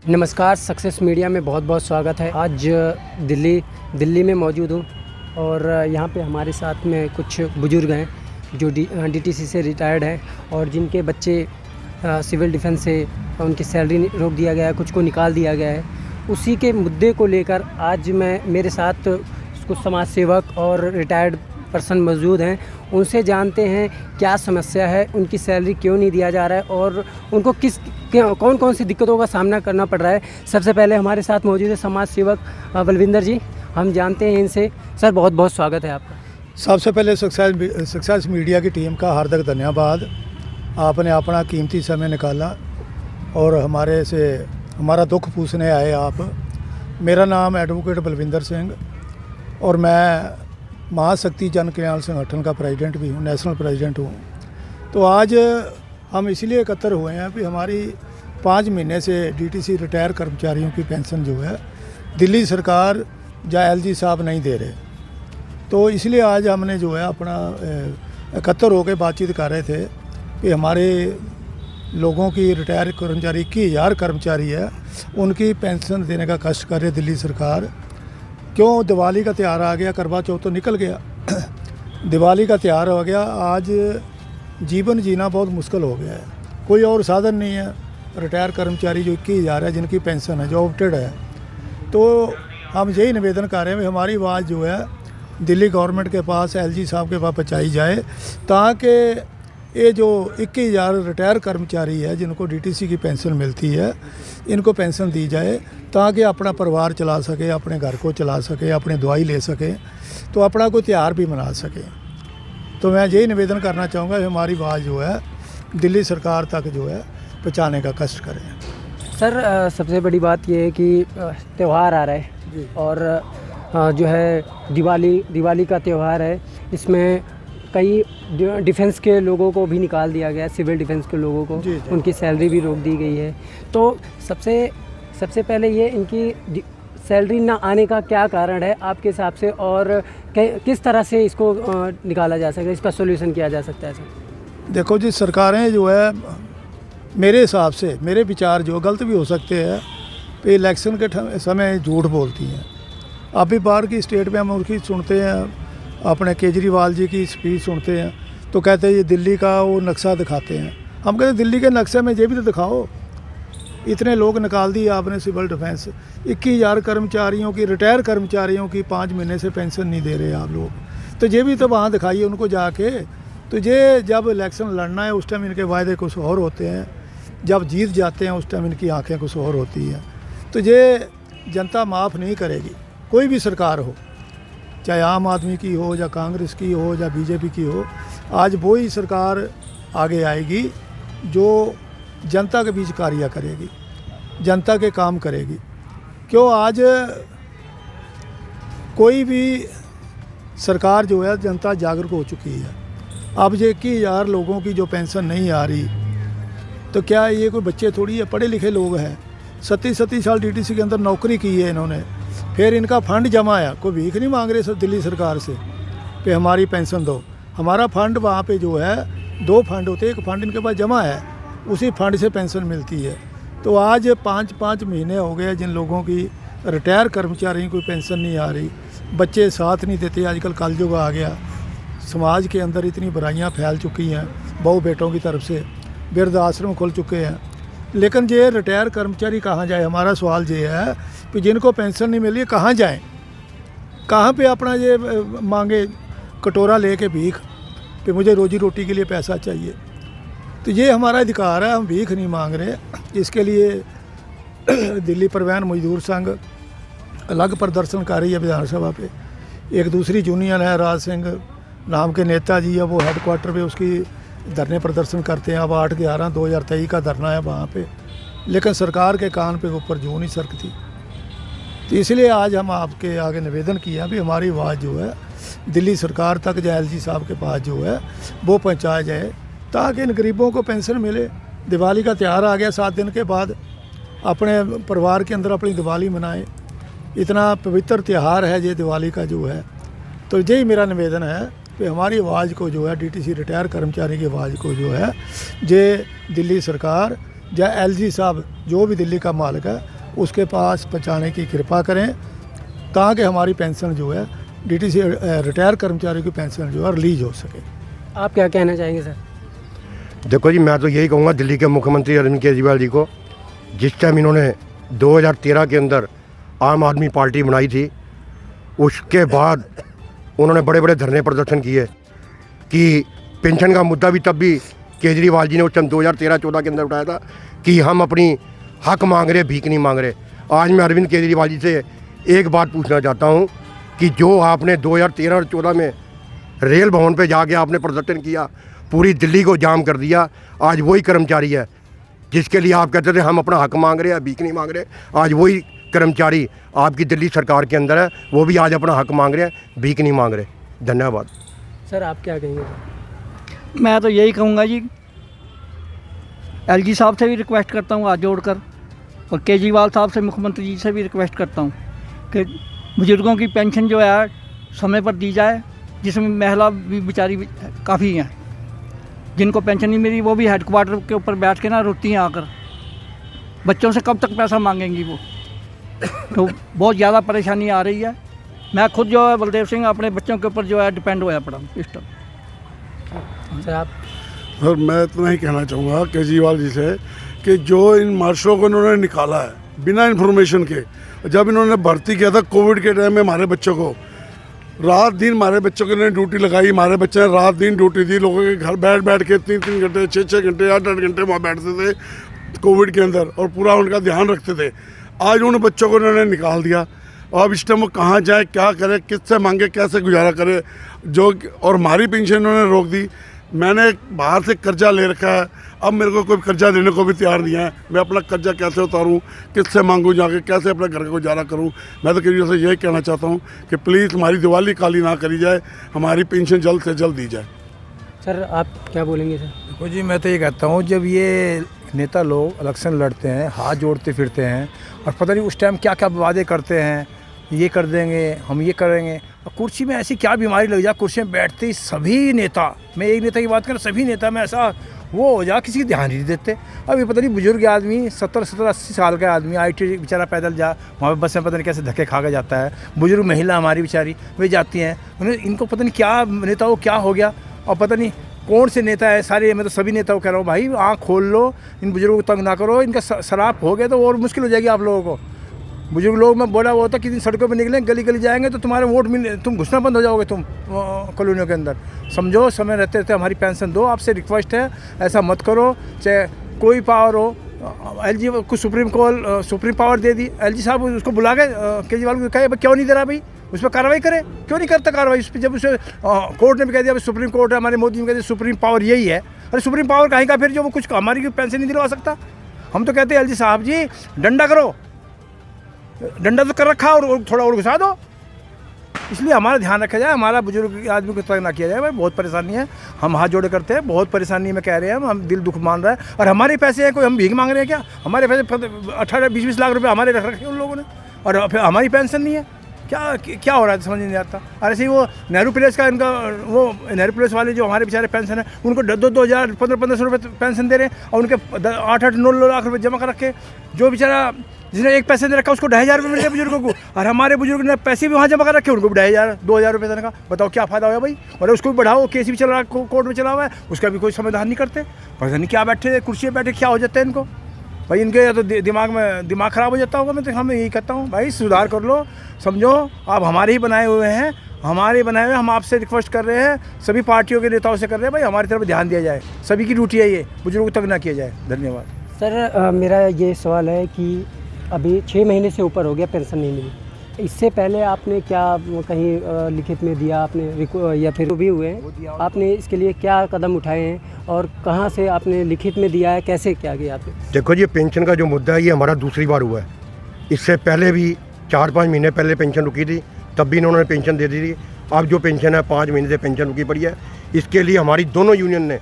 नमस्कार, success media में बहुत बहुत स्वागत है। आज दिल्ली में मौजूद हूँ और यहाँ पे हमारे साथ में कुछ बुज़ुर्ग हैं जो डीटीसी से रिटायर्ड हैं और जिनके बच्चे सिविल डिफेंस से उनकी सैलरी रोक दिया गया है, कुछ को निकाल दिया गया है। उसी के मुद्दे को लेकर आज मेरे साथ कुछ समाज सेवक और रिटायर्ड पर्सन मौजूद हैं। उनसे जानते हैं क्या समस्या है, उनकी सैलरी क्यों नहीं दिया जा रहा है और उनको कौन कौन सी दिक्कतों का सामना करना पड़ रहा है। सबसे पहले हमारे साथ मौजूद है समाज सेवक बलविंदर जी, हम जानते हैं इनसे। सर, बहुत बहुत स्वागत है आपका। सबसे पहले सक्सेस मीडिया की टीम का हार्दिक धन्यवाद। आपने अपना कीमती समय निकाला और हमारा दुख पूछने आए आप। मेरा नाम एडवोकेट बलविंदर सिंह और मैं महाशक्ति जन कल्याण संगठन का प्रेसिडेंट भी हूँ, नेशनल प्रेसिडेंट हूँ। तो आज हम इसलिए एकत्र हुए हैं कि हमारी 5 महीने से डीटीसी रिटायर कर्मचारियों की पेंशन जो है दिल्ली सरकार या एलजी साहब नहीं दे रहे। तो इसलिए आज हमने जो है अपना एकत्र होकर बातचीत कर रहे थे कि हमारे लोगों की रिटायर कर्मचारी 21,000 कर्मचारी है, उनकी पेंशन देने का कष्ट कर रही दिल्ली सरकार। क्यों, दिवाली का त्यौहार आ गया, करवा चौथ तो निकल गया, दिवाली का त्यौहार हो गया। आज जीवन जीना बहुत मुश्किल हो गया है, कोई और साधन नहीं है। रिटायर कर्मचारी जो 21,000 है जिनकी पेंशन है, जो ऑप्टेड है, तो हम यही निवेदन कर रहे हैं कि हमारी आवाज़ जो है दिल्ली गवर्नमेंट के पास, एलजी साहब के पास पहुँचाई जाए, ताकि ये जो 21,000 रिटायर कर्मचारी है जिनको डीटीसी की पेंशन मिलती है, इनको पेंशन दी जाए ताकि अपना परिवार चला सके, अपने घर को चला सके, अपनी दवाई ले सके, तो अपना कोई त्यौहार भी मना सके। तो मैं यही निवेदन करना चाहूँगा कि हमारी आवाज़ जो है दिल्ली सरकार तक जो है पहुँचाने का कष्ट करें। सर, सबसे बड़ी बात ये है कि त्यौहार आ रहा है और जो है दिवाली का त्यौहार है, इसमें कई डिफेंस के लोगों को भी निकाल दिया गया है, सिविल डिफेंस के लोगों को जी। उनकी सैलरी भी रोक दी गई है। तो सबसे पहले ये इनकी सैलरी ना आने का क्या कारण है आपके हिसाब से, और किस तरह से इसको निकाला जा सकता है, इसका सोल्यूशन किया जा सकता है? सर देखो जी, सरकारें जो है मेरे हिसाब से, मेरे विचार जो गलत भी हो सकते हैं, कि इलेक्शन के समय झूठ बोलती हैं। अभी बाहर की स्टेट में हम उनकी सुनते हैं, अपने केजरीवाल जी की स्पीच सुनते हैं, तो कहते हैं ये दिल्ली का वो नक्शा दिखाते हैं। हम कहते हैं दिल्ली के नक्शे में ये भी तो दिखाओ। इतने लोग निकाल दिए आपने सिविल डिफेंस, 21,000 कर्मचारियों की, रिटायर कर्मचारियों की 5 महीने से पेंशन नहीं दे रहे आप लोग, तो ये भी तो वहाँ दिखाइए उनको जाके। तो ये जब इलेक्शन लड़ना है उस टाइम इनके वायदे कुछ और होते हैं, जब जीत जाते हैं उस टाइम इनकी आँखें कुछ और होती हैं। तो ये जनता माफ़ नहीं करेगी, कोई भी सरकार हो, चाहे आम आदमी की हो या कांग्रेस की हो या बीजेपी की हो। आज वही सरकार आगे आएगी जो जनता के बीच कार्य करेगी, जनता के काम करेगी। क्यों, आज कोई भी सरकार जो है, जनता जागरूक हो चुकी है। अब ये 21,000 लोगों की जो पेंशन नहीं आ रही, तो क्या ये कोई बच्चे थोड़ी है, पढ़े लिखे लोग हैं। 37 साल डीटीसी के अंदर नौकरी की है इन्होंने, फिर इनका फंड जमा है, कोई भीख नहीं मांग रहे दिल्ली सरकार से कि हमारी पेंशन दो। हमारा फंड वहाँ पे जो है 2 फंड होते हैं, एक फंड इनके पास जमा है, उसी फंड से पेंशन मिलती है। तो आज 5 महीने हो गए जिन लोगों की रिटायर कर्मचारी कोई पेंशन नहीं आ रही, बच्चे साथ नहीं देते। आजकल कलयुग आ गया, समाज के अंदर इतनी बुराइयाँ फैल चुकी हैं, बहू बेटों की तरफ से वृद्ध आश्रम खुल चुके हैं। लेकिन ये रिटायर कर्मचारी कहाँ जाए? हमारा सवाल ये है कि जिनको पेंशन नहीं मिल रही कहाँ जाएँ, कहाँ पे अपना ये मांगे कटोरा लेके भीख कि मुझे रोजी रोटी के लिए पैसा चाहिए। तो ये हमारा अधिकार है, हम भीख नहीं मांग रहे। इसके लिए दिल्ली परिवहन मजदूर संघ अलग प्रदर्शन कर रही है विधानसभा पे। एक दूसरी यूनियन है, राज सिंह नाम के नेता जी है, वो हेडक्वार्टर पे उसकी धरने प्रदर्शन करते हैं। अब 8/11/2023 का धरना है वहाँ पे, लेकिन सरकार के कान पे ऊपर जूं नहीं सरकती। तो इसलिए आज हम आपके आगे निवेदन किया भी हमारी आवाज़ जो है दिल्ली सरकार तक या एलजी साहब के पास जो है वो पहुँचाया जाए, ताकि इन गरीबों को पेंशन मिले। दिवाली का त्यौहार आ गया, 7 दिन के बाद अपने परिवार के अंदर अपनी दिवाली मनाएं। इतना पवित्र त्यौहार है ये दिवाली का जो है। तो यही मेरा निवेदन है कि हमारी आवाज़ को जो है, डीटीसी रिटायर कर्मचारी की आवाज़ को जो है, ये दिल्ली सरकार या LG साहब जो भी दिल्ली का मालिक है उसके पास पहुँचाने की कृपा करें, ताकि हमारी पेंशन जो है DTC रिटायर कर्मचारी की पेंशन जो है रिलीज हो सके। आप क्या कहना चाहेंगे सर? देखो जी, मैं तो यही कहूँगा दिल्ली के मुख्यमंत्री अरविंद केजरीवाल जी को, जिस टाइम इन्होंने 2013 के अंदर आम आदमी पार्टी बनाई थी, उसके बाद उन्होंने बड़े बड़े धरने प्रदर्शन किए कि पेंशन का मुद्दा भी तब भी केजरीवाल जी ने उस टाइम 2013-14 के अंदर उठाया था कि हम अपनी हक मांग रहे, भीख नहीं मांग रहे। आज मैं अरविंद केजरीवाल जी से एक बात पूछना चाहता हूँ कि जो आपने 2013 और 14 में रेल भवन पे जाके आपने प्रदर्शन किया, पूरी दिल्ली को जाम कर दिया, आज वही कर्मचारी है जिसके लिए आप कहते थे हम अपना हक मांग रहे हैं, भीख नहीं मांग रहे। आज वही कर्मचारी आपकी दिल्ली सरकार के अंदर है, वो भी आज अपना हक मांग रहे हैं, भीख नहीं मांग रहे। धन्यवाद। सर आप क्या कहेंगे? मैं तो यही कहूँगा जी, LG साहब से भी रिक्वेस्ट करता हूँ हाथ जोड़कर, और केजरीवाल साहब से, मुख्यमंत्री जी से भी रिक्वेस्ट करता हूँ कि बुजुर्गों की पेंशन जो है समय पर दी जाए, जिसमें महिला भी बेचारी काफ़ी हैं जिनको पेंशन नहीं मिली, वो भी हेडक्वार्टर के ऊपर बैठ के ना रोती हैं आकर। बच्चों से कब तक पैसा मांगेंगी वो, तो बहुत ज़्यादा परेशानी आ रही है। मैं खुद जो है बलदेव सिंह अपने बच्चों के ऊपर जो है डिपेंड होया पड़ा इस टाइम। सर आप? सर मैं इतना ही कहना चाहूँगा केजरीवाल जी से कि जो इन मार्शलों को इन्होंने निकाला है बिना इन्फॉर्मेशन के, जब इन्होंने भर्ती किया था कोविड के टाइम में हमारे बच्चों को, रात दिन हमारे बच्चों के ने ड्यूटी लगाई, हमारे बच्चे ने रात दिन ड्यूटी दी, लोगों के घर बैठ बैठ के 3-3 घंटे 6-6 घंटे 8-8 घंटे वहाँ बैठते थे कोविड के अंदर और पूरा उनका ध्यान रखते थे। आज उन बच्चों को इन्होंने निकाल दिया, अब इस टाइम वो कहाँ जाए, क्या करे, किससे मांगे, कैसे गुजारा करे, जो और हमारी पेंशन इन्होंने रोक दी। मैंने बाहर से कर्जा ले रखा है, अब मेरे को कोई कर्जा देने को भी तैयार नहीं है। मैं अपना कर्जा कैसे उतारूं, किससे मांगूं जाके, कैसे अपने घर का गुजारा करूं। मैं तो केजरीवाल से यही कहना चाहता हूं कि प्लीज़ हमारी दिवाली काली ना करी जाए, हमारी पेंशन जल्द से जल्द दी जाए। सर आप क्या बोलेंगे सर? देखो जी, मैं तो ये कहता हूँ, जब ये नेता लोग इलेक्शन लड़ते हैं, हाथ जोड़ते फिरते हैं और पता नहीं उस टाइम क्या क्या वादे करते हैं, ये कर देंगे, हम ये करेंगे, और कुर्सी में ऐसी क्या बीमारी लग जाए, कुर्सी में बैठते ही सभी नेता, मैं एक नेता की बात करूँ, सभी नेता में ऐसा वो हो जा, किसी की ध्यान नहीं देते। अब ये पता नहीं बुजुर्ग आदमी 70-80 साल का आदमी IT बेचारा पैदल जा, वहाँ पे बस में पता नहीं कैसे धक्के खा के जाता है। बुजुर्ग महिला हमारी बेचारी वे जाती हैं, उन्हें इनको पता नहीं क्या नेता को क्या हो गया, और पता नहीं कौन से नेता है सारे। मैं तो सभी नेताओं को कह रहा हूँ, भाई आँख खोल लो, इन बुजुर्गों को तंग ना करो, इनका शराब हो गया तो और मुश्किल हो जाएगी आप लोगों को। बुजुर्ग लोग मैं बोला वो होता कि दिन सड़कों पर निकलें, गली गली जाएंगे तो तुम्हारे वोट मिल, तुम घुसना बंद हो जाओगे तुम कॉलोनियों के अंदर। समझो, समय रहते रहते हमारी पेंशन दो, आपसे रिक्वेस्ट है, ऐसा मत करो। चाहे कोई पावर हो, LG को सुप्रीम पावर दे दी, LG साहब उसको बुला के केजरीवाल को कहे क्यों नहीं दे रहा भाई, उस पर कार्रवाई करे, क्यों नहीं करता कार्रवाई उस पर, जब उसे कोर्ट ने भी कह दिया, सुप्रीम कोर्ट है, हमारे मोदी ने कह दिया सुप्रीम पावर यही है। अरे सुप्रीम पावर कहीं का फिर जो वो कुछ हमारी पेंशन नहीं दिलवा सकता। हम तो कहते हैं LG साहब जी डंडा करो, डंडा तो कर रखा और थोड़ा और घुसा दो, इसलिए हमारा ध्यान रखा जाए, हमारा बुजुर्ग आदमी को तंग ना किया जाए। भाई बहुत परेशानी है, हम हाथ जोड़े करते हैं, बहुत परेशानी में कह रहे हैं, हम दिल दुख मान रहा है। और हमारे पैसे हैं, कोई हम भीख मांग रहे हैं क्या? हमारे पैसे 18-20 लाख रुपए हमारे रख रखे उन लोगों ने, और फिर हमारी पेंशन नहीं है। क्या हो रहा है समझ नहीं आता। और ऐसे ही वो नेहरू प्लेस का, इनका वो नेहरू प्लेस वाले जो हमारे बेचारे पेंशन है, उनको 2,000 1500 रुपये पेंशन दे रहे हैं, और उनके 8-9 लाख रुपये जमा कर रखे। जो बेचारा जिसने एक पैसे दे रखा उसको 2,500 रुपये मिल रहे बुजुर्गों को, और हमारे बुजुर्ग ने पैसे भी वहाँ जमा कर रखे, उनको 2,500-2,000 रुपये देने का। बताओ क्या फ़ायदा हुआ भाई। और उसको भी बढ़ाओ, केस भी चल रहा है, कोर्ट में चला हुआ है, उसका भी कोई समाधान नहीं करते। पता नहीं क्या बैठे कुर्सी पर बैठे क्या हो जाता है इनको भाई। इनके या तो दिमाग ख़राब हो जाता होगा। मैं तो हम यही कहता हूँ भाई, सुधार कर लो। समझो आप हमारे ही बनाए हुए हैं, हमारे बनाए हुए, हम आपसे रिक्वेस्ट कर रहे हैं, सभी पार्टियों के नेताओं से कर रहे हैं, भाई हमारी तरफ ध्यान दिया जाए, सभी की ड्यूटी है ये, बुजुर्गों को तंग ना किया जाए। धन्यवाद। सर मेरा ये सवाल है कि अभी 6 महीने से ऊपर हो गया, पेंशन नहीं मिली। इससे पहले आपने क्या कहीं लिखित में दिया आपने, या फिर भी हुए हैं, आपने इसके लिए क्या कदम उठाए हैं और कहाँ से आपने लिखित में दिया है, कैसे क्या किया आपने? देखो जी, पेंशन का जो मुद्दा है ये हमारा दूसरी बार हुआ है। इससे पहले भी 4-5 महीने पहले पेंशन रुकी थी, तब भी इन्होंने पेंशन दे दी थी। अब जो पेंशन है 5 महीने से पेंशन रुकी पड़ी है। इसके लिए हमारी दोनों यूनियन ने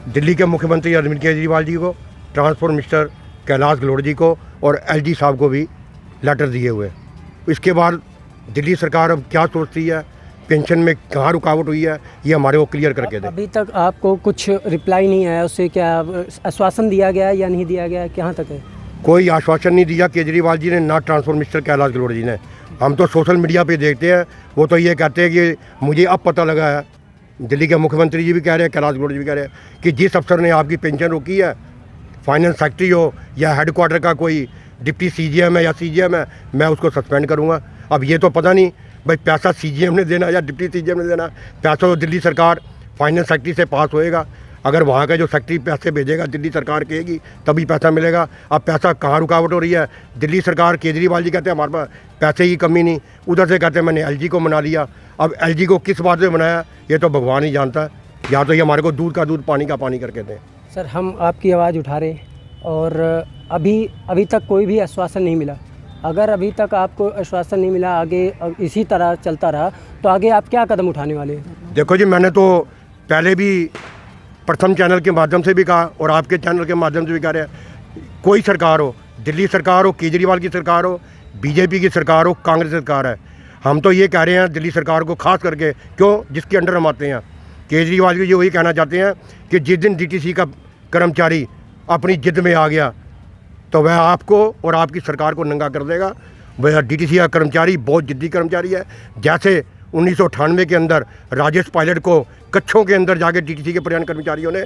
दिल्ली के मुख्यमंत्री अरविंद केजरीवाल जी को, ट्रांसपोर्ट मिनिस्टर कैलाश गहलोत जी को और LG साहब को भी लेटर दिए हुए। इसके बाद दिल्ली सरकार अब क्या सोचती है, पेंशन में कहाँ रुकावट हुई है, ये हमारे को क्लियर करके दें। अभी तक आपको कुछ रिप्लाई नहीं आया, उससे क्या आश्वासन दिया गया है या नहीं दिया गया है, कहाँ तक है? कोई आश्वासन नहीं दिया केजरीवाल जी ने, ना ट्रांसपोर्ट मिनिस्टर कैलाश गहलोत जी ने। हम तो सोशल मीडिया पे देखते हैं, वो तो ये कहते हैं कि मुझे अब पता लगा है, दिल्ली के मुख्यमंत्री जी भी कह रहे हैं, कैलाश गहलोत जी भी कह रहे हैं कि जिस अफसर ने आपकी पेंशन रोकी है, फाइनेंस सेक्रेटरी हो या हेडक्वार्टर का कोई डिप्टी CGM है या CGM है, मैं उसको सस्पेंड करूँगा। अब ये तो पता नहीं भाई पैसा CGM ने देना या डिप्टी CGM ने देना, पैसा तो दिल्ली सरकार फाइनेंस सेक्रेटरी से पास होएगा। अगर वहाँ का जो सेक्रेटरी पैसे भेजेगा, दिल्ली सरकार कहेगी तभी पैसा मिलेगा। अब पैसा कहाँ रुकावट हो रही है? दिल्ली सरकार, केजरीवाल जी कहते हैं हमारे पास पैसे की कमी नहीं, उधर से कहते हैं मैंने LG को मना लिया। अब LG को किस बात से मनाया ये तो भगवान ही जानता है, या तो ये हमारे को दूध का दूध पानी का पानी करके दें। सर, हम आपकी आवाज़ उठा रहे हैं और अभी तक कोई भी आश्वासन नहीं मिला। अगर अभी तक आपको आश्वासन नहीं मिला, आगे इसी तरह चलता रहा तो आगे आप क्या कदम उठाने वाले हैं? देखो जी, मैंने तो पहले भी प्रथम चैनल के माध्यम से भी कहा और आपके चैनल के माध्यम से भी कह रहे हैं, कोई सरकार हो, दिल्ली सरकार हो, केजरीवाल की सरकार हो, BJP की सरकार हो, कांग्रेस सरकार है, हम तो ये कह रहे हैं दिल्ली सरकार को खास करके, क्यों, जिसके अंडर हम आते हैं। केजरीवाल जी वही कहना चाहते हैं कि जिस दिन DTC का कर्मचारी अपनी जिद में आ गया तो वह आपको और आपकी सरकार को नंगा कर देगा। वह DTC का कर्मचारी बहुत जिद्दी कर्मचारी है। जैसे 1998 के अंदर राजेश पायलट को कच्छों के अंदर जाके DTC के परिवहन कर्मचारियों ने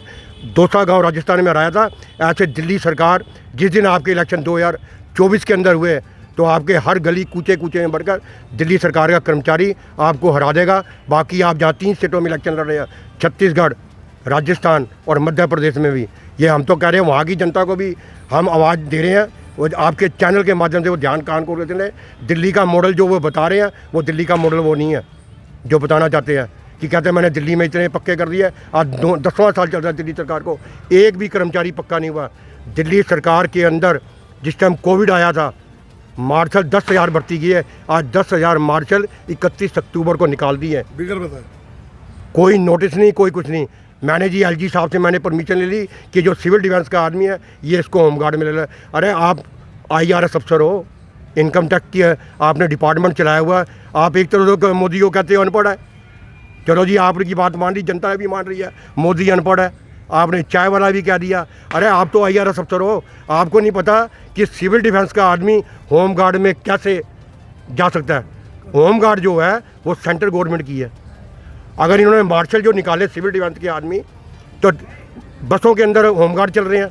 दोसा गांव राजस्थान में हराया था, ऐसे दिल्ली सरकार जिस दिन आपके इलेक्शन 2024 के अंदर हुए तो आपके हर गली कूचे कूचे में बढ़कर दिल्ली सरकार का कर्मचारी आपको हरा देगा। बाकी आप जहाँ 3 स्टेटों में इलेक्शन लड़ रहे हैं, छत्तीसगढ़, राजस्थान और मध्य प्रदेश में भी, ये हम तो कह रहे हैं वहाँ की जनता को भी हम आवाज़ दे रहे हैं। वो आपके चैनल के माध्यम से वो ध्यान कान को देते हैं, दिल्ली का मॉडल जो वो बता रहे हैं वो दिल्ली का मॉडल वो नहीं है जो बताना चाहते हैं कि कहते हैं मैंने दिल्ली में इतने पक्के कर दिए। आज 10वां साल चल रहा है दिल्ली सरकार को, एक भी कर्मचारी पक्का नहीं हुआ। दिल्ली सरकार के अंदर जिस टाइम कोविड आया था, मार्शल 10,000 भर्ती की है, आज 10,000 मार्शल 31 अक्टूबर को निकाल दी है। बिगर बताए कोई नोटिस नहीं, कोई कुछ नहीं। मैंने जी LG साहब से मैंने परमिशन ले ली कि जो सिविल डिफेंस का आदमी है ये इसको होमगार्ड में ले ले। अरे आप IRS अफसर हो, इनकम टैक्स की आपने डिपार्टमेंट चलाया हुआ है, आप एक तरह से मोदी को कहते हो अनपढ़ है। चलो जी, आपकी बात मान रही, जनता भी मान रही है मोदी अनपढ़ है, आपने चाय वाला भी कह दिया। अरे आप तो IRS अफसर हो, आपको नहीं पता कि सिविल डिफेंस का आदमी होमगार्ड में कैसे जा सकता है? होमगार्ड जो है वो सेंट्रल गवर्नमेंट की है। अगर इन्होंने मार्शल जो निकाले सिविल डिफेंस के आदमी, तो बसों के अंदर होमगार्ड चल रहे हैं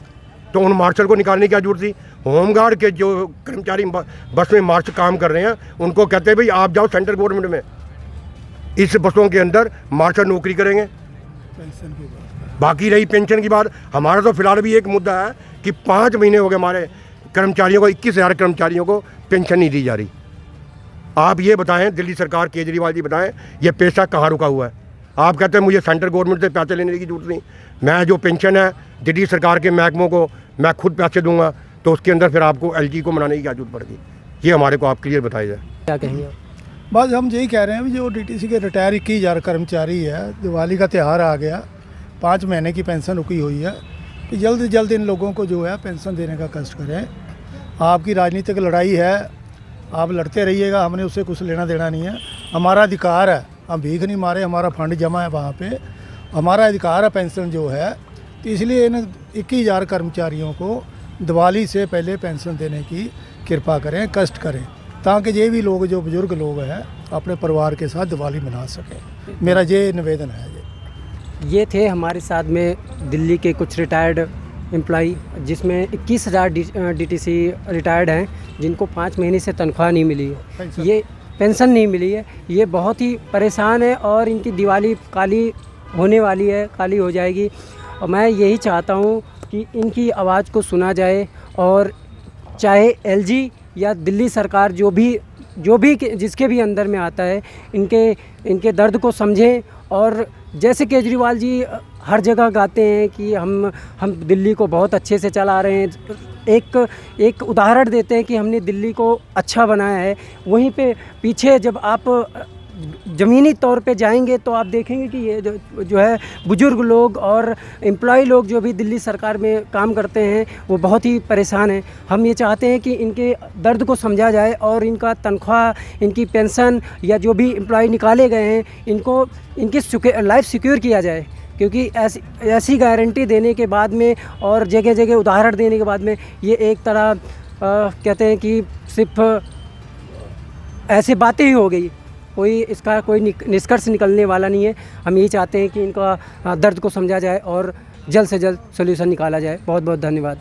तो उन मार्शल को निकालने की क्या जरूरत थी? होमगार्ड के जो कर्मचारी बस में मार्च काम कर रहे हैं उनको कहते हैं भाई आप जाओ सेंट्रल गवर्नमेंट में, इस बसों के अंदर मार्शल नौकरी करेंगे। पेंशन की बात, बाकी रही पेंशन की बात, हमारा तो फिलहाल भी एक मुद्दा है कि 5 महीने हो गए हमारे कर्मचारियों को, 21,000 कर्मचारियों को पेंशन नहीं दी जा रही। आप ये बताएं, दिल्ली सरकार, केजरीवाल जी बताएं, ये पैसा कहाँ रुका हुआ है? आप कहते हैं मुझे सेंट्रल गवर्नमेंट से पैसे लेने की जरूरत नहीं, मैं जो पेंशन है दिल्ली सरकार के महकमों को मैं खुद पैसे दूंगा, तो उसके अंदर फिर आपको LG को मनाने की क्या जरूरत पड़ेगी? ये हमारे को आप क्लियर बताइए। क्या कहेंगे आप? बस हम यही कह रहे हैं, जो DTC के रिटायर 21,000 कर्मचारी है, दिवाली का त्यौहार आ गया, 5 महीने की पेंशन रुकी हुई है, कि जल्द से जल्द इन लोगों को जो है पेंशन देने का कष्ट करें। आपकी राजनीतिक लड़ाई है, आप लड़ते रहिएगा, हमने उससे कुछ लेना देना नहीं है। हमारा अधिकार है, हम भीख नहीं मारे, हमारा फंड जमा है वहाँ पे, हमारा अधिकार है पेंशन जो है। तो इसलिए इन 21,000 कर्मचारियों को दिवाली से पहले पेंशन देने की कृपा करें, कष्ट करें, ताकि ये भी लोग जो बुज़ुर्ग लोग हैं अपने परिवार के साथ दिवाली मना सकें। मेरा ये निवेदन है। ये थे हमारे साथ में दिल्ली के कुछ रिटायर्ड एम्प्लॉई, जिसमें 21,000 DTC रिटायर्ड हैं जिनको 5 महीने से तनख्वाह नहीं मिली है, ये पेंशन नहीं मिली है। ये बहुत ही परेशान है और इनकी दिवाली काली होने वाली है, काली हो जाएगी। और मैं यही चाहता हूँ कि इनकी आवाज़ को सुना जाए और चाहे LG या दिल्ली सरकार जो भी जिसके भी अंदर में आता है, इनके दर्द को समझें। और जैसे केजरीवाल जी हर जगह गाते हैं कि हम दिल्ली को बहुत अच्छे से चला रहे हैं, एक उदाहरण देते हैं कि हमने दिल्ली को अच्छा बनाया है, वहीं पे पीछे जब आप ज़मीनी तौर पे जाएंगे तो आप देखेंगे कि ये जो है बुज़ुर्ग लोग और एम्प्लॉय लोग जो भी दिल्ली सरकार में काम करते हैं वो बहुत ही परेशान हैं। हम ये चाहते हैं कि इनके दर्द को समझा जाए और इनका तनख्वाह, इनकी पेंशन या जो भी एम्प्लॉय निकाले गए हैं इनको इनकी लाइफ सिक्योर किया जाए, क्योंकि ऐसी गारंटी देने के बाद में और जगह जगह उदाहरण देने के बाद में ये एक तरह कहते हैं कि सिर्फ ऐसे बातें ही हो गई, कोई इसका कोई निष्कर्ष निकलने वाला नहीं है। हम यही चाहते हैं कि इनका दर्द को समझा जाए और जल्द से जल्द सॉल्यूशन निकाला जाए। बहुत बहुत धन्यवाद।